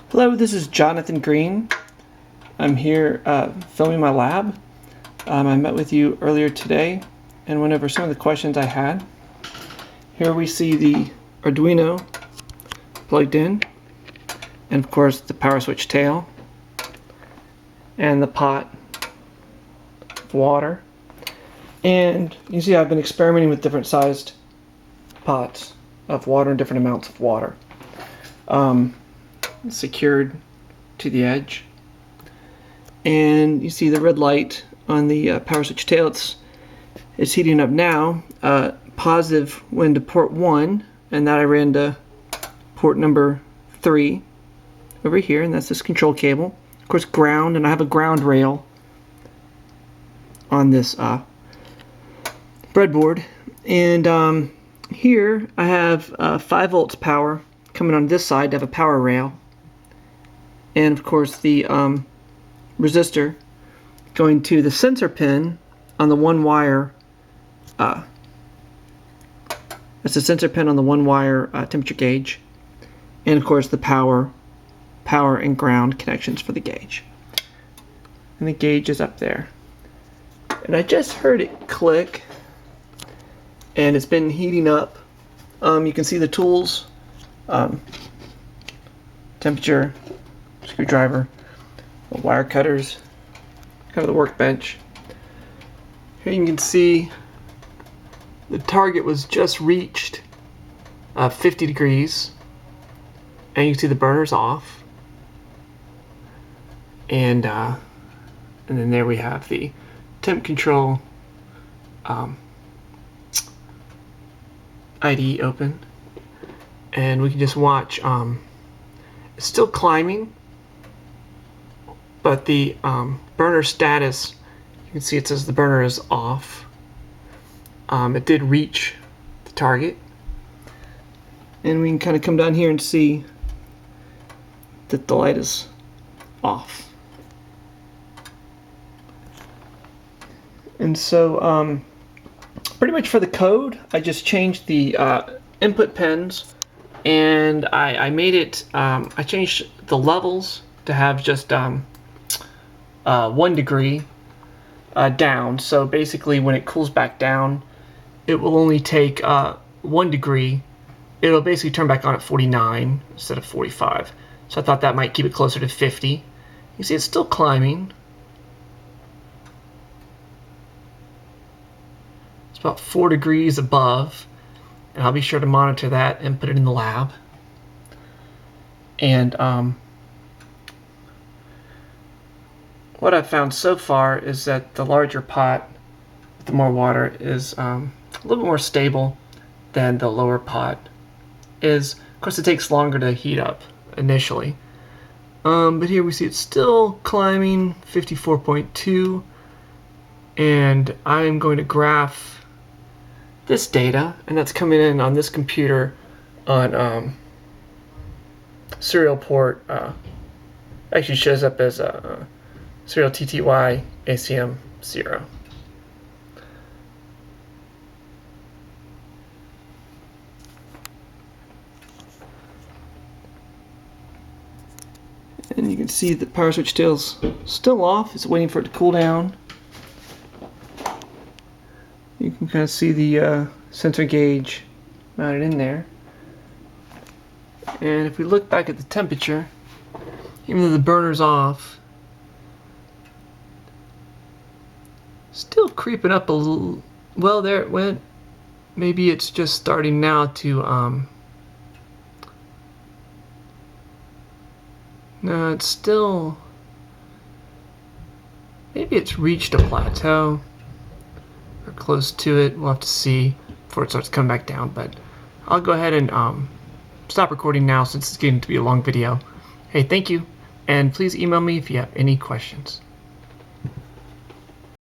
Hello, this is Jonathan Green. I'm here filming my lab. I met with you earlier today and went over some of the questions I had. Here we see the Arduino plugged in, and of course the power switch tail, and the pot of water. And you see I've been experimenting with different sized pots of water and different amounts of water. Secured to the edge, and you see the red light on the power switch tail. It's heating up now. Positive went to port 1, and that I ran to port number 3 over here, and that's this control cable. Of course, ground, and I have a ground rail on this breadboard. And here I have 5 volts power coming on this side to have a power rail, and of course the resistor going to the sensor pin on the one wire. That's the sensor pin on the one wire temperature gauge, and of course the power and ground connections for the gauge. And the gauge is up there. And I just heard it click, and it's been heating up. You can see the tools, temperature, screwdriver, wire cutters, kind of the workbench. Here you can see the target was just reached 50 degrees, and you can see the burner's off, and then there we have the temp control IDE open, and we can just watch. It's still climbing, but the burner status, you can see it says the burner is off. It did reach the target, and we can kind of come down here and see that the light is off. And so pretty much for the code, I just changed the input pins, and I made it, I changed the levels to have just 1 degree down. So basically when it cools back down, it will only take 1 degree. It'll basically turn back on at 49 instead of 45. So I thought that might keep it closer to 50. You see it's still climbing. It's about 4 degrees above, and I'll be sure to monitor that and put it in the lab. And what I've found so far is that the larger pot with the more water is a little bit more stable than the lower pot is. Of course, it takes longer to heat up initially. But here we see it's still climbing, 54.2, and I'm going to graph this data, and that's coming in on this computer on serial port. Actually shows up as a serial TTY ACM 0. And you can see the power switch tail's still off. It's waiting for it to cool down. You can kind of see the sensor gauge mounted in there. And if we look back at the temperature, even though the burner's off, still creeping up a little. Well, there it went. Maybe it's just starting now to no, it's still, maybe it's reached a plateau or close to it. We'll have to see before it starts coming back down, but I'll go ahead and stop recording now since it's getting to be a long video. Hey, thank you, and please email me if you have any questions.